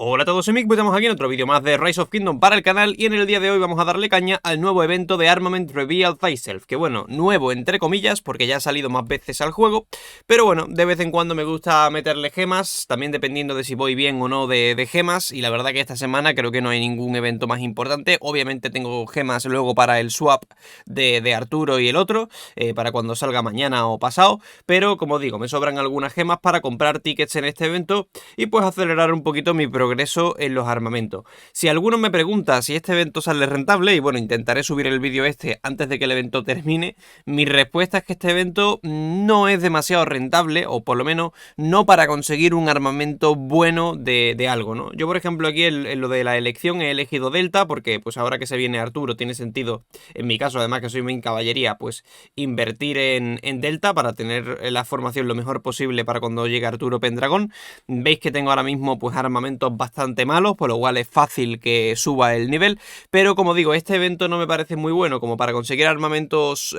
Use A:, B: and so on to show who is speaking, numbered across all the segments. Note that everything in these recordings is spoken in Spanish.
A: Hola a todos, soy Mick, pues estamos aquí en otro vídeo más de Rise of Kingdom para el canal y en el día de hoy vamos a darle caña al nuevo evento de Armament Reveal Thyself, que bueno, nuevo entre comillas porque ya ha salido más veces al juego, pero bueno, de vez en cuando me gusta meterle gemas, también dependiendo de si voy bien o no de gemas, y la verdad que esta semana creo que no hay ningún evento más importante. Obviamente tengo gemas luego para el swap de Arturo y el otro, para cuando salga mañana o pasado, pero como digo, me sobran algunas gemas para comprar tickets en este evento y pues acelerar un poquito mi progreso en los armamentos. Si alguno me pregunta si este evento sale rentable, y bueno, intentaré subir el vídeo antes de que el evento termine, mi respuesta es que este evento no es demasiado rentable, o por lo menos no para conseguir un armamento bueno de algo, ¿no? Yo, por ejemplo, aquí en lo de la elección he elegido Delta, porque pues ahora que se viene Arturo tiene sentido, en mi caso, además que soy main caballería, pues invertir en Delta para tener la formación lo mejor posible para cuando llegue Arturo Pendragón. Veis que tengo ahora mismo pues armamentos bastante malos, por lo cual es fácil que suba el nivel, pero como digo, este evento no me parece muy bueno como para conseguir armamentos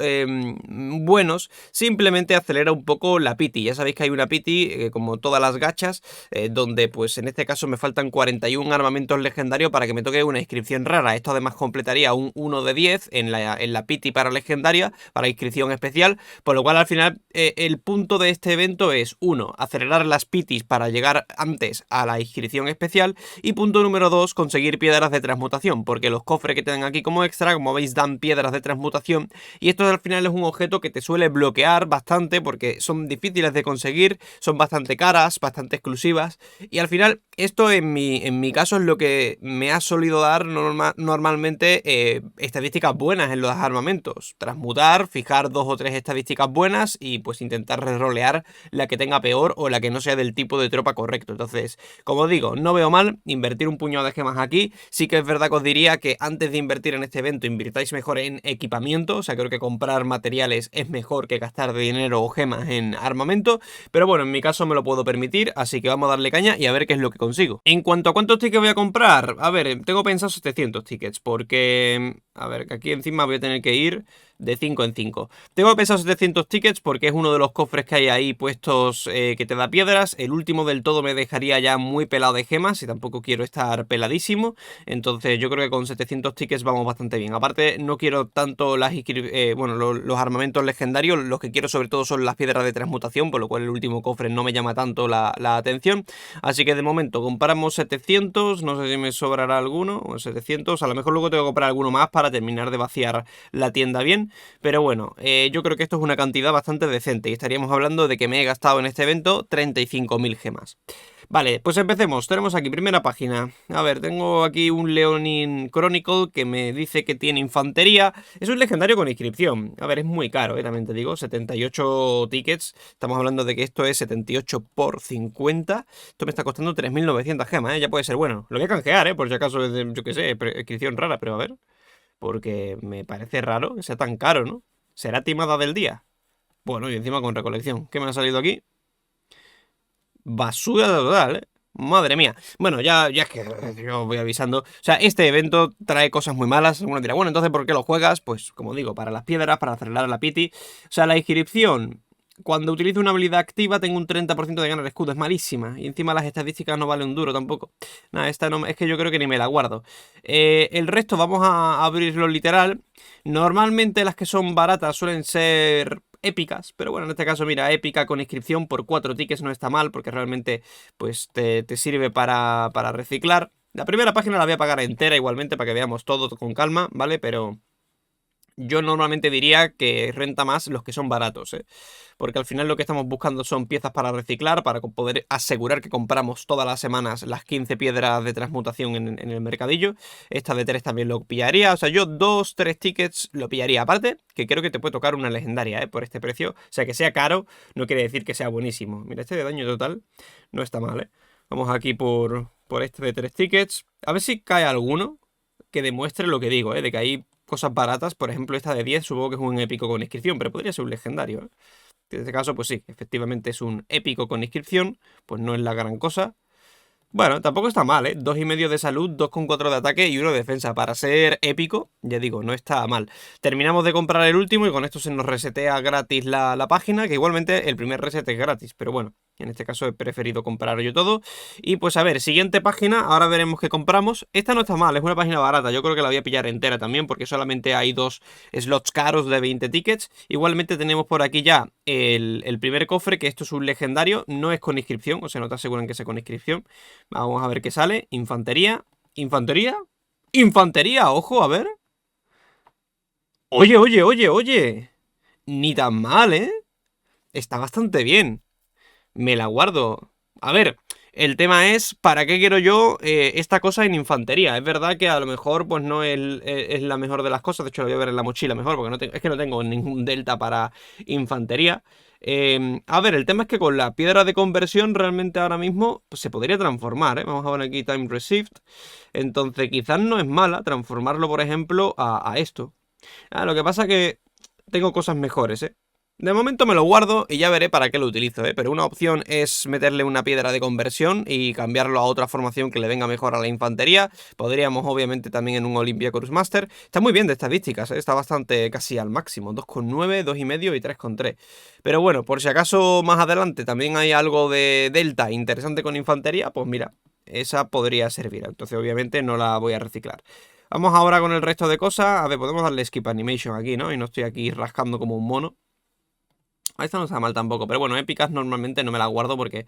A: buenos. Simplemente acelera un poco la pity. Ya sabéis que hay una pity, como todas las gachas, donde pues en este caso me faltan 41 armamentos legendarios para que me toque una inscripción rara. Esto además completaría un 1 de 10 en la pity para legendaria, para inscripción especial, por lo cual al final el punto de este evento es 1, acelerar las pities para llegar antes a la inscripción especial, y punto número 2, conseguir piedras de transmutación, porque los cofres que tienen aquí como extra, como veis, dan piedras de transmutación, y esto al final es un objeto que te suele bloquear bastante porque son difíciles de conseguir, son bastante caras, bastante exclusivas, y al final esto en mi caso es lo que me ha solido dar normalmente estadísticas buenas en los armamentos. Transmutar, fijar 2 o 3 estadísticas buenas y pues intentar rerolear la que tenga peor o la que no sea del tipo de tropa correcto. Entonces, como digo, no veo mal invertir un puñado de gemas aquí. Sí que es verdad que os diría que antes de invertir en este evento invirtáis mejor en equipamiento, o sea, creo que comprar materiales es mejor que gastar dinero o gemas en armamento, pero bueno, en mi caso me lo puedo permitir, así que vamos a darle caña y a ver qué es lo que consigo. En cuanto a cuántos tickets voy a comprar, a ver, tengo pensado 700 tickets, porque, a ver, que aquí encima voy a tener que ir de 5 en 5. Tengo pensado 700 tickets porque es uno de los cofres que hay ahí puestos que te da piedras. El último del todo me dejaría ya muy pelado de gemas y tampoco quiero estar peladísimo. Entonces yo creo que con 700 tickets vamos bastante bien. Aparte no quiero tanto los armamentos legendarios. Los que quiero sobre todo son las piedras de transmutación, por lo cual el último cofre no me llama tanto la atención. Así que de momento compramos 700. No sé si me sobrará alguno. O 700. A lo mejor luego tengo que comprar alguno más para terminar de vaciar la tienda bien. Pero bueno, yo creo que esto es una cantidad bastante decente y estaríamos hablando de que me he gastado en este evento 35.000 gemas. Vale, pues empecemos. Tenemos aquí primera página. A ver, tengo aquí un Leonin Chronicle que me dice que tiene infantería. Es un legendario con inscripción. A ver, es muy caro, también te digo, 78 tickets. Estamos hablando de que esto es 78 por 50. Esto me está costando 3.900 gemas, ya puede ser bueno. Lo voy a canjear, por si acaso es de, yo qué sé, inscripción rara, pero a ver. Porque me parece raro que sea tan caro, ¿no? ¿Será timada del día? Bueno, y encima con recolección. ¿Qué me ha salido aquí? Basura total, ¿eh? Madre mía. Bueno, ya es que yo voy avisando. O sea, este evento trae cosas muy malas. Alguno dirá, bueno, entonces ¿por qué lo juegas? Pues, como digo, para las piedras, para acelerar la pity. O sea, la inscripción, cuando utilizo una habilidad activa, tengo un 30% de ganar escudo. Es malísima. Y encima las estadísticas no valen un duro tampoco. Nada, esta no, es que yo creo que ni me la guardo. El resto vamos a abrirlo literal. Normalmente las que son baratas suelen ser épicas, pero bueno, en este caso, mira, épica con inscripción por 4 tickets no está mal, porque realmente pues te sirve para reciclar. La primera página la voy a pagar entera igualmente para que veamos todo con calma, ¿vale? Pero yo normalmente diría que renta más los que son baratos, ¿eh? Porque al final lo que estamos buscando son piezas para reciclar, para poder asegurar que compramos todas las semanas las 15 piedras de transmutación en el mercadillo. Esta de 3 también lo pillaría, o sea, yo 2, 3 tickets lo pillaría. Aparte, que creo que te puede tocar una legendaria, por este precio. O sea, que sea caro no quiere decir que sea buenísimo. Mira, este de daño total no está mal, ¿eh? Vamos aquí por este de 3 tickets. A ver si cae alguno que demuestre lo que digo, de que hay cosas baratas. Por ejemplo, esta de 10 supongo que es un épico con inscripción, pero podría ser un legendario, ¿eh? En este caso, pues sí, efectivamente es un épico con inscripción, pues no es la gran cosa. Bueno, tampoco está mal, ¿eh? 2,5 de salud, 2,4 de ataque y 1 de defensa. Para ser épico, ya digo, no está mal. Terminamos de comprar el último y con esto se nos resetea gratis la página, que igualmente el primer reset es gratis, pero bueno, En este caso he preferido comprar yo todo. Y pues a ver, siguiente página, ahora veremos qué compramos. Esta no está mal, es una página barata, yo creo que la voy a pillar entera también porque solamente hay 2 slots caros de 20 tickets. Igualmente tenemos por aquí ya el primer cofre, que esto es un legendario, no es con inscripción, o sea, no te aseguran que sea con inscripción. Vamos a ver qué sale, infantería, infantería, infantería, ojo, a ver. Oye, oye, oye, oye, ni tan mal, ¿eh? Está bastante bien. Me la guardo. A ver, el tema es, ¿para qué quiero yo esta cosa en infantería? Es verdad que a lo mejor pues no es la mejor de las cosas. De hecho, lo voy a ver en la mochila mejor, porque es que no tengo ningún delta para infantería. A ver, el tema es que con la piedra de conversión realmente ahora mismo pues, se podría transformar, ¿eh? Vamos a ver aquí Time Received. Entonces quizás no es mala transformarlo, por ejemplo, a esto. Lo que pasa que tengo cosas mejores, ¿eh? De momento me lo guardo y ya veré para qué lo utilizo, ¿eh? Pero una opción es meterle una piedra de conversión y cambiarlo a otra formación que le venga mejor a la infantería. Podríamos, obviamente, también en un Olympia Cruisemaster. Está muy bien de estadísticas, ¿eh? Está bastante casi al máximo. 2,9, 2,5 y 3,3. Pero bueno, por si acaso más adelante también hay algo de delta interesante con infantería, pues mira, esa podría servir. Entonces, obviamente, no la voy a reciclar. Vamos ahora con el resto de cosas. A ver, podemos darle skip animation aquí, ¿no? Y no estoy aquí rascando como un mono. Esta no está mal tampoco, pero bueno, épicas normalmente no me la guardo porque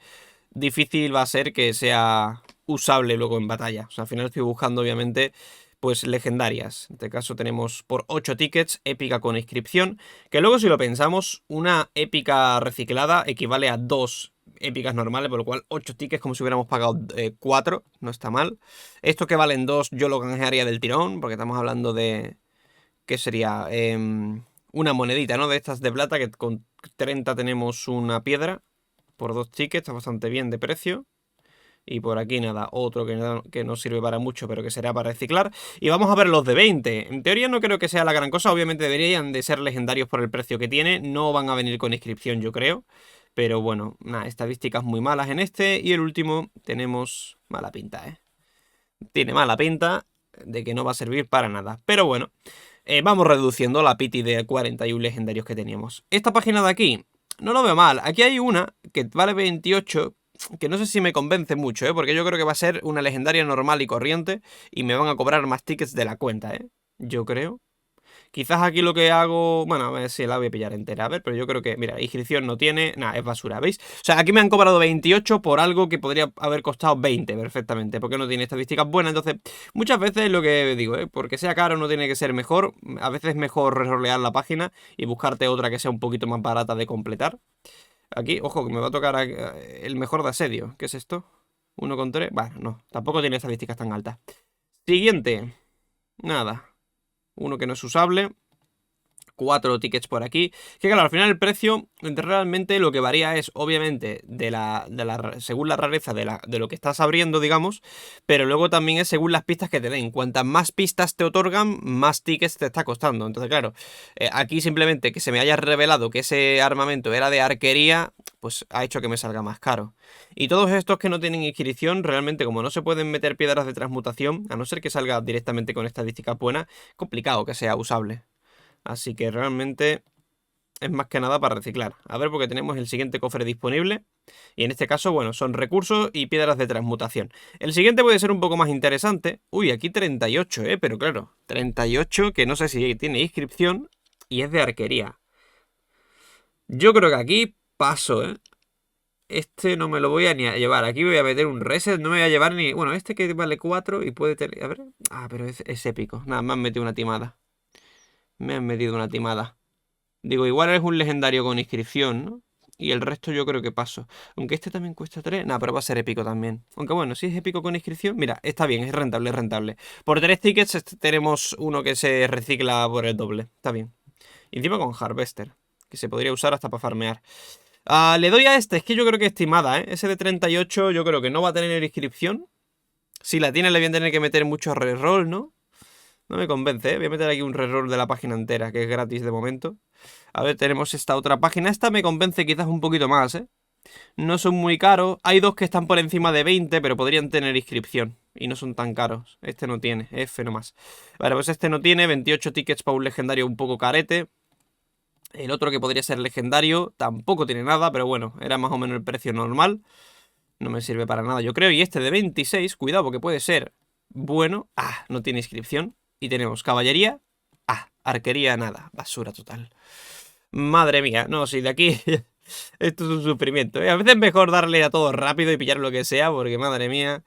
A: difícil va a ser que sea usable luego en batalla. O sea, al final estoy buscando obviamente pues legendarias. En este caso tenemos por 8 tickets, épica con inscripción, que luego si lo pensamos, una épica reciclada equivale a 2 épicas normales, por lo cual 8 tickets como si hubiéramos pagado 4, no está mal. Esto que valen 2 yo lo canjearía del tirón, porque estamos hablando de... ¿Qué sería? Una monedita, ¿no? De estas de plata, que con 30 tenemos una piedra por 2 tickets, está bastante bien de precio. Y por aquí nada, otro que no sirve para mucho, pero que será para reciclar. Y vamos a ver los de 20. En teoría no creo que sea la gran cosa, obviamente deberían de ser legendarios por el precio que tiene. No van a venir con inscripción, yo creo. Pero bueno, nada, estadísticas muy malas en este. Y el último tenemos mala pinta, ¿eh? Tiene mala pinta de que no va a servir para nada. Pero bueno, vamos reduciendo la pity de 41 legendarios que teníamos. Esta página de aquí, no lo veo mal. Aquí hay una que vale 28, que no sé si me convence mucho, ¿eh? Porque yo creo que va a ser una legendaria normal y corriente y me van a cobrar más tickets de la cuenta, ¿eh? Yo creo. Quizás aquí lo que hago... Bueno, a ver si la voy a pillar entera. A ver, pero yo creo que... Mira, inscripción no tiene... Nada, es basura, ¿veis? O sea, aquí me han cobrado 28 por algo que podría haber costado 20 perfectamente. Porque no tiene estadísticas buenas. Entonces, muchas veces lo que digo, porque sea caro no tiene que ser mejor. A veces es mejor rerolear la página y buscarte otra que sea un poquito más barata de completar. Aquí, ojo, que me va a tocar el mejor de asedio. ¿Qué es esto? 1,3. Bueno, no. Tampoco tiene estadísticas tan altas. Siguiente. Nada. Uno que no es usable. 4 tickets por aquí. Que claro, al final el precio realmente lo que varía es obviamente según la rareza de lo que estás abriendo, digamos, pero luego también es según las pistas que te den. Cuantas más pistas te otorgan, más tickets te está costando. Entonces claro, aquí simplemente que se me haya revelado que ese armamento era de arquería, pues ha hecho que me salga más caro. Y todos estos que no tienen inscripción, realmente como no se pueden meter piedras de transmutación, a no ser que salga directamente con estadísticas buenas, complicado que sea usable. Así que realmente es más que nada para reciclar. A ver, porque tenemos el siguiente cofre disponible. Y en este caso, bueno, son recursos y piedras de transmutación. El siguiente puede ser un poco más interesante. Uy, aquí 38, pero claro, 38 que no sé si tiene inscripción y es de arquería. Yo creo que aquí paso, Este no me lo voy a ni a llevar. Aquí voy a meter un reset, no me voy a llevar ni... Bueno, este que vale 4 y puede tener... A ver... pero es épico. Nada, me han metido una timada. Me han metido una timada. Digo, igual es un legendario con inscripción, ¿no? Y el resto yo creo que paso. Aunque este también cuesta 3. Nah, pero va a ser épico también. Aunque bueno, si es épico con inscripción, mira, está bien, es rentable, es rentable. Por 3 tickets tenemos uno que se recicla por el doble. Está bien. Y encima con Harvester, que se podría usar hasta para farmear. Le doy a este, es que yo creo que es timada, ¿eh? Ese de 38 yo creo que no va a tener inscripción. Si la tiene le voy a tener que meter mucho reroll, ¿no? No me convence, ¿eh? Voy a meter aquí un reroll de la página entera, que es gratis de momento. A ver, tenemos esta otra página. Esta me convence quizás un poquito más, ¿eh? No son muy caros. Hay dos que están por encima de 20, pero podrían tener inscripción. Y no son tan caros. Este no tiene, F nomás. Vale, pues este no tiene. 28 tickets para un legendario un poco carete. El otro que podría ser legendario tampoco tiene nada, pero bueno, era más o menos el precio normal. No me sirve para nada, yo creo. Y este de 26, cuidado, porque puede ser bueno. Ah, no tiene inscripción. Y tenemos caballería. Ah, arquería, nada. Basura total. Madre mía, no, si de aquí... Esto es un sufrimiento, ¿eh? A veces es mejor darle a todo rápido y pillar lo que sea, porque madre mía...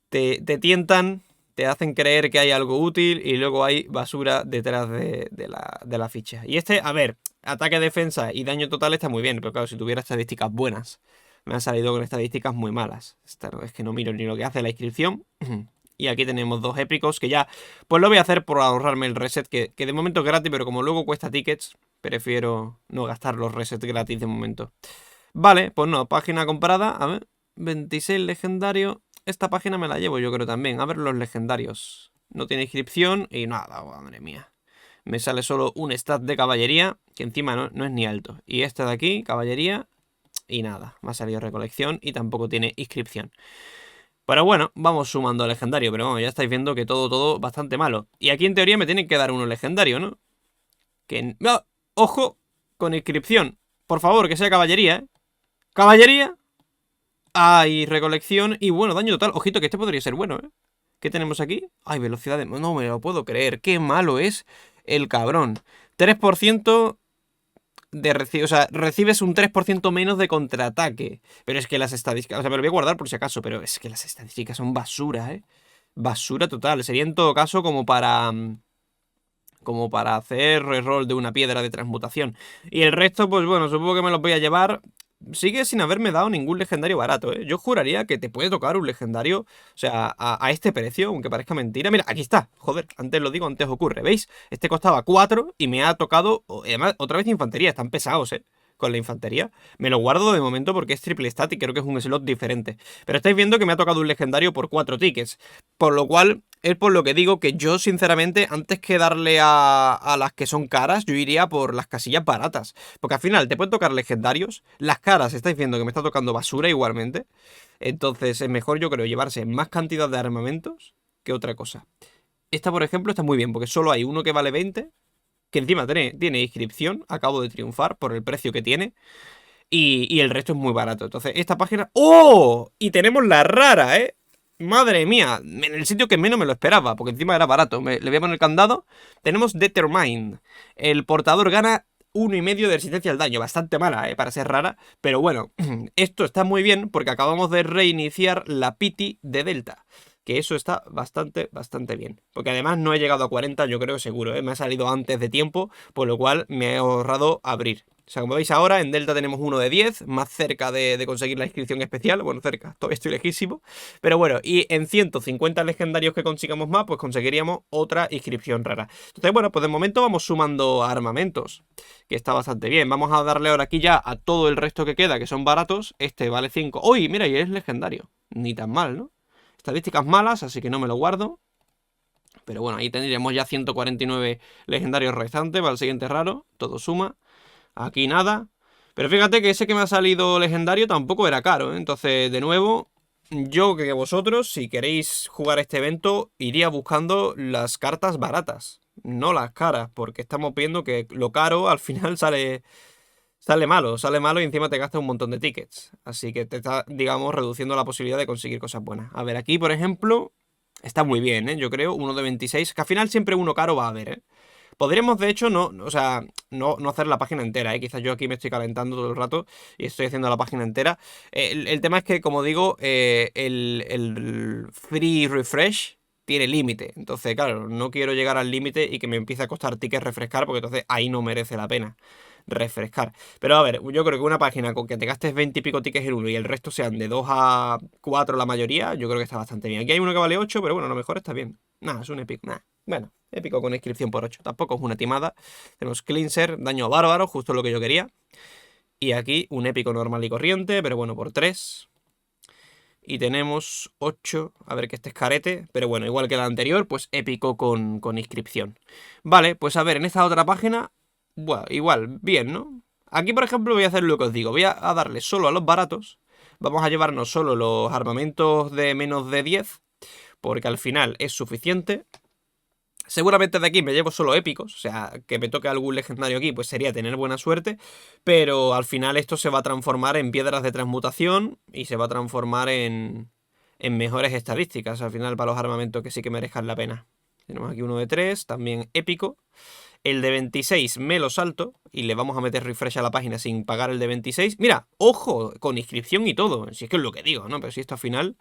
A: Te tientan, te hacen creer que hay algo útil y luego hay basura detrás de la ficha. Y este, a ver, ataque, defensa y daño total está muy bien, pero claro, si tuviera estadísticas buenas. Me han salido con estadísticas muy malas. Es que no miro ni lo que hace la inscripción. Y aquí tenemos dos épicos que ya... Pues lo voy a hacer por ahorrarme el reset, que de momento es gratis, pero como luego cuesta tickets, prefiero no gastar los resets gratis de momento. Vale, pues no, página comprada. A ver, 26 legendario. Esta página me la llevo yo creo también. A ver los legendarios. No tiene inscripción y nada, madre mía. Me sale solo un stat de caballería, que encima no es ni alto. Y este de aquí, caballería, y nada. Me ha salido recolección y tampoco tiene inscripción. Pero bueno, vamos sumando a legendario. Pero bueno, ya estáis viendo que todo bastante malo. Y aquí en teoría me tienen que dar uno legendario, ¿no? Que... ¡Oh! ¡Ojo! Con inscripción. Por favor, que sea caballería, ¿eh? Caballería. Ah, y recolección. Y bueno, daño total. Ojito, que este podría ser bueno, ¿eh? ¿Qué tenemos aquí? Ay, velocidad de... No me lo puedo creer. Qué malo es el cabrón. 3% de o sea, recibes un 3% menos de contraataque. Pero es que las estadísticas... O sea, me lo voy a guardar por si acaso, pero es que las estadísticas son basura, ¿eh? Basura total. Sería en todo caso como para... Como para hacer reroll de una piedra de transmutación. Y el resto, pues bueno, supongo que me los voy a llevar. Sigue sin haberme dado ningún legendario barato, ¿eh? Yo juraría que te puede tocar un legendario, o sea, a este precio, aunque parezca mentira. Mira, aquí está, joder, antes lo digo, antes ocurre, ¿veis? Este costaba 4 y me ha tocado, además, otra vez infantería, están pesados, ¿eh? Con la infantería. Me lo guardo de momento porque es triple stat y creo que es un slot diferente. Pero estáis viendo que me ha tocado un legendario por 4 tickets. Por lo cual, es por lo que digo que yo, sinceramente, antes que darle a las que son caras, yo iría por las casillas baratas. Porque al final te pueden tocar legendarios. Las caras, estáis viendo que me está tocando basura igualmente. Entonces es mejor, yo creo, llevarse más cantidad de armamentos que otra cosa. Esta, por ejemplo, está muy bien porque solo hay uno que vale 20. Que encima tiene inscripción. Acabo de triunfar por el precio que tiene. Y el resto es muy barato. Entonces, esta página... ¡Oh! Y tenemos la rara, ¿eh? Madre mía, en el sitio que menos me lo esperaba, porque encima era barato. Le voy a poner el candado. Tenemos Determine. El portador gana 1,5 de resistencia al daño. Bastante mala, para ser rara. Pero bueno, esto está muy bien porque acabamos de reiniciar la Pity de Delta. Que eso está bastante bien. Porque además no he llegado a 40, yo creo seguro, ¿eh? Me ha salido antes de tiempo, por lo cual me he ahorrado abrir. O sea, como veis ahora, en Delta tenemos uno de 10, más cerca de conseguir la inscripción especial. Bueno, cerca, todavía estoy lejísimo. Pero bueno, y en 150 legendarios que consigamos más, pues conseguiríamos otra inscripción rara. Entonces, bueno, pues de momento vamos sumando armamentos, que está bastante bien. Vamos a darle ahora aquí ya a todo el resto que queda, que son baratos. Este vale 5. ¡Uy! Mira, y es legendario. Ni tan mal, ¿no? Estadísticas malas, así que no me lo guardo. Pero bueno, ahí tendríamos ya 149 legendarios restantes para el siguiente raro. Todo suma. Aquí nada. Pero fíjate que ese que me ha salido legendario tampoco era caro, ¿eh? Entonces, de nuevo, yo que vosotros, si queréis jugar este evento, iría buscando las cartas baratas, no las caras, porque estamos viendo que lo caro al final sale malo y encima te gasta un montón de tickets. Así que te está, digamos, reduciendo la posibilidad de conseguir cosas buenas. A ver, aquí, por ejemplo, está muy bien, ¿eh? Yo creo, uno de 26, que al final siempre uno caro va a haber, ¿eh? Podríamos, de hecho, no hacer la página entera, ¿eh? Quizás yo aquí me estoy calentando todo el rato y estoy haciendo la página entera. El tema es que, como digo, el free refresh tiene límite. Entonces, claro, no quiero llegar al límite y que me empiece a costar tickets refrescar, porque entonces ahí no merece la pena refrescar. Pero a ver, yo creo que una página con que te gastes 20 y pico tickets en uno y el resto sean de 2 a 4 la mayoría, yo creo que está bastante bien. Aquí hay uno que vale 8, pero bueno, a lo mejor está bien. Nada, es un épico. Nah. Bueno, épico con inscripción por 8. Tampoco es una timada. Tenemos Cleanser, daño bárbaro, justo lo que yo quería. Y aquí un épico normal y corriente, pero bueno, por 3. Y tenemos 8. A ver que este es carete. Pero bueno, igual que el anterior, pues épico con inscripción. Vale, pues a ver, en esta otra página, bueno, igual, bien, ¿no? Aquí, por ejemplo, voy a hacer lo que os digo. Voy a darle solo a los baratos. Vamos a llevarnos solo los armamentos de menos de 10. Porque al final es suficiente. Seguramente de aquí me llevo solo épicos, o sea, que me toque algún legendario aquí, pues sería tener buena suerte, pero al final esto se va a transformar en piedras de transmutación y se va a transformar en mejores estadísticas, al final para los armamentos que sí que merezcan la pena. Tenemos aquí uno de 3, también épico. El de 26 me lo salto y le vamos a meter refresh a la página sin pagar el de 26. Mira, ojo, con inscripción y todo, si es que es lo que digo, ¿no? Pero si esto al final...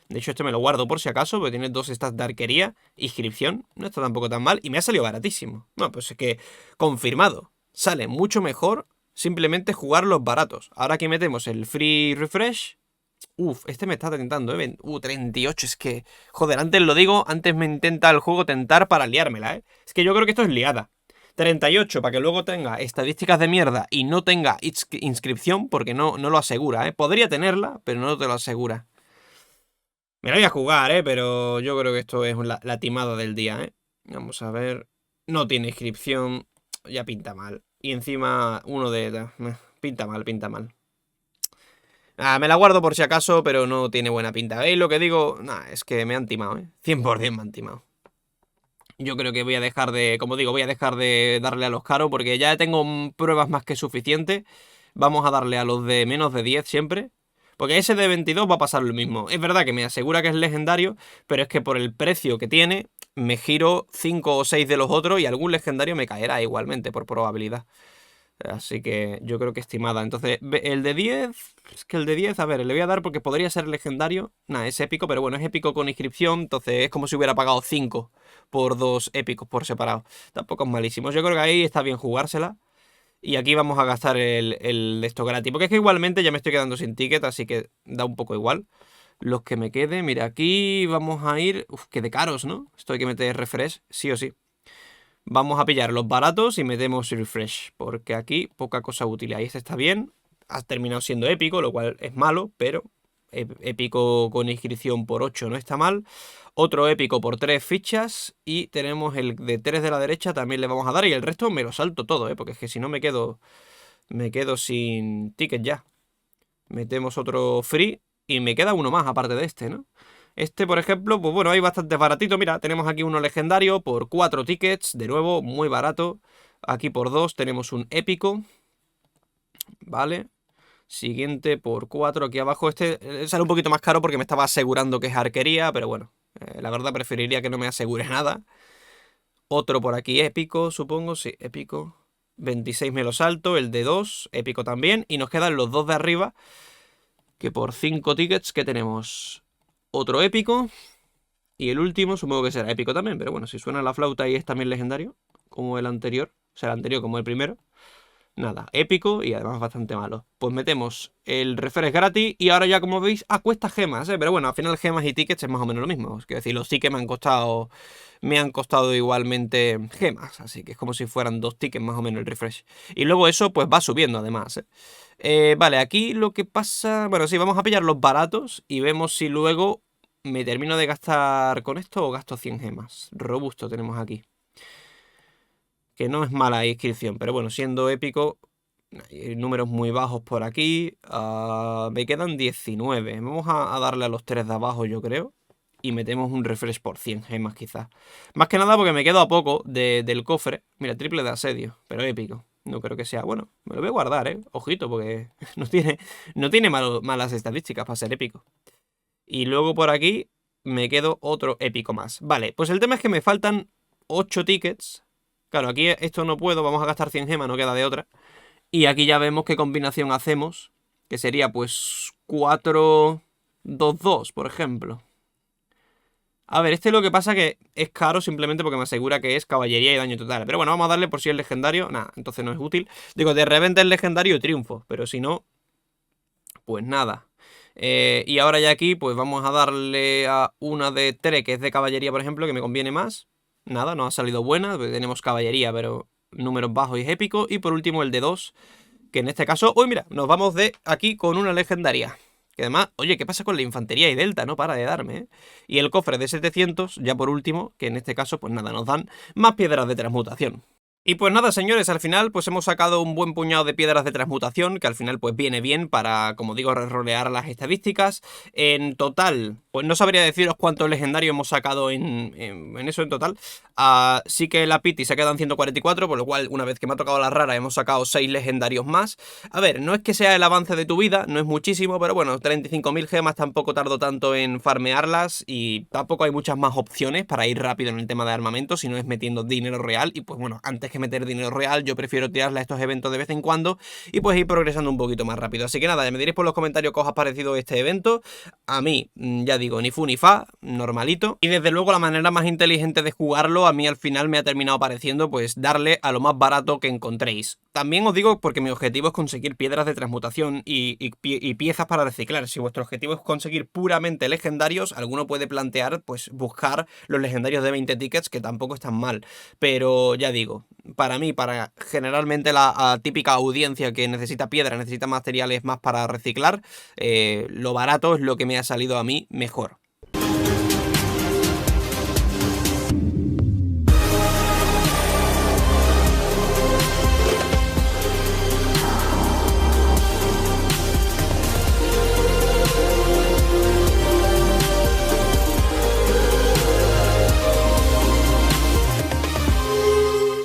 A: De hecho, este me lo guardo por si acaso, porque tiene 2 stats de arquería. Inscripción, no está tampoco tan mal. Y me ha salido baratísimo. No, pues es que, confirmado. Sale mucho mejor simplemente jugar los baratos. Ahora aquí metemos el free refresh. Uf, este me está tentando, ¿eh? 38, es que... Joder, antes lo digo, antes me intenta el juego tentar para liármela, ¿eh? Es que yo creo que esto es liada. 38 para que luego tenga estadísticas de mierda y no tenga inscripción, porque no lo asegura, ¿eh? Podría tenerla, pero no te lo asegura. Me la voy a jugar, pero yo creo que esto es la timada del día, Vamos a ver. No tiene inscripción. Ya pinta mal. Y encima uno de... Pinta mal, pinta mal. Me la guardo por si acaso, pero no tiene buena pinta. ¿Veis lo que digo? Nah, es que me han timado, 100% me han timado. Yo creo que voy a dejar de... Como digo, voy a dejar de darle a los caros porque ya tengo pruebas más que suficientes. Vamos a darle a los de menos de 10 siempre. Porque ese de 22 va a pasar lo mismo. Es verdad que me asegura que es legendario, pero es que por el precio que tiene, me giro 5 o 6 de los otros y algún legendario me caerá igualmente, por probabilidad. Así que yo creo que estimada. Entonces, el de 10... Es que el de 10, a ver, le voy a dar porque podría ser legendario. Nah, es épico, pero bueno, es épico con inscripción. Entonces es como si hubiera pagado 5 por 2 épicos por separado. Tampoco es malísimo. Yo creo que ahí está bien jugársela. Y aquí vamos a gastar el de esto gratis. Porque es que igualmente ya me estoy quedando sin ticket, así que da un poco igual. Los que me queden, mira, aquí vamos a ir... Uf, que de caros, ¿no? Esto hay que meter refresh, sí o sí. Vamos a pillar los baratos y metemos refresh. Porque aquí poca cosa útil. Ahí este está bien. Ha terminado siendo épico, lo cual es malo, pero... Épico con inscripción por 8 no está mal. Otro épico por 3 fichas. Y tenemos el de 3 de la derecha, también le vamos a dar. Y el resto me lo salto todo, porque es que si no me quedo sin ticket ya. Metemos otro free. Y me queda uno más aparte de este, ¿no? Este, por ejemplo, pues bueno, hay bastante baratito. Mira, tenemos aquí uno legendario por 4 tickets. De nuevo, muy barato. Aquí por 2 tenemos un épico. Vale. Siguiente por 4 aquí abajo. Este sale un poquito más caro porque me estaba asegurando que es arquería, pero bueno, la verdad preferiría que no me asegure nada. Otro por aquí épico, supongo, sí, épico. 26 me lo salto, el de 2, épico también. Y nos quedan los dos de arriba, que por 5 tickets, ¿qué tenemos? Otro épico. Y el último supongo que será épico también, pero bueno, si suena la flauta y es también legendario, como el anterior, o sea, el anterior como el primero. Nada, épico y además bastante malo. Pues metemos el refresh gratis y ahora ya como veis cuesta gemas, pero bueno, al final gemas y tickets es más o menos lo mismo. Es decir, los tickets me han costado igualmente gemas, así que es como si fueran 2 tickets más o menos el refresh. Y luego eso pues va subiendo además, vale, aquí lo que pasa... Bueno, sí, vamos a pillar los baratos y vemos si luego me termino de gastar con esto o gasto 100 gemas. Robusto tenemos aquí. Que no es mala inscripción, pero bueno, siendo épico, hay números muy bajos por aquí. Me quedan 19. Vamos a darle a los 3 de abajo, yo creo. Y metemos un refresh por 100 gemas quizás. Más que nada porque me quedo a poco del cofre. Mira, triple de asedio, pero épico. No creo que sea... Bueno, me lo voy a guardar, Ojito, porque no tiene malas estadísticas para ser épico. Y luego por aquí me quedo otro épico más. Vale, pues el tema es que me faltan 8 tickets. Claro, aquí esto no puedo, vamos a gastar 100 gemas, no queda de otra. Y aquí ya vemos qué combinación hacemos, que sería pues 4-2-2, por ejemplo. A ver, lo que pasa que es caro simplemente porque me asegura que es caballería y daño total. Pero bueno, vamos a darle por si es legendario. Nah, entonces no es útil. Digo, de repente es legendario y triunfo, pero si no, pues nada. Y ahora ya aquí pues vamos a darle a una de 3 que es de caballería, por ejemplo, que me conviene más. Nada, no ha salido buena, tenemos caballería, pero números bajos y épicos. Y por último el de 2, que en este caso... Uy, mira, nos vamos de aquí con una legendaria. Que además, oye, ¿qué pasa con la infantería y delta? No para de darme, Y el cofre de 700, ya por último, que en este caso, pues nada, nos dan más piedras de transmutación. Y pues nada, señores, al final pues hemos sacado un buen puñado de piedras de transmutación, que al final pues viene bien para, como digo, rolear las estadísticas. En total, pues no sabría deciros cuántos legendarios hemos sacado en eso en total. Sí que la Pity se queda en 144, por lo cual una vez que me ha tocado la rara hemos sacado 6 legendarios más. A ver, no es que sea el avance de tu vida, no es muchísimo, pero bueno, 35.000 gemas tampoco tardo tanto en farmearlas y tampoco hay muchas más opciones para ir rápido en el tema de armamento, si no es metiendo dinero real. Y pues bueno, antes que meter dinero real, yo prefiero tirarle a estos eventos de vez en cuando y pues ir progresando un poquito más rápido. Así que nada, ya me diréis por los comentarios qué os ha parecido este evento. A mí, ya digo, ni fu ni fa, normalito. Y desde luego la manera más inteligente de jugarlo, a mí al final me ha terminado pareciendo pues darle a lo más barato que encontréis. También os digo porque mi objetivo es conseguir piedras de transmutación y piezas para reciclar. Si vuestro objetivo es conseguir puramente legendarios, alguno puede plantear pues buscar los legendarios de 20 tickets, que tampoco están mal. Pero ya digo, para mí, para generalmente la típica audiencia que necesita piedra, necesita materiales más para reciclar, lo barato es lo que me ha salido a mí mejor.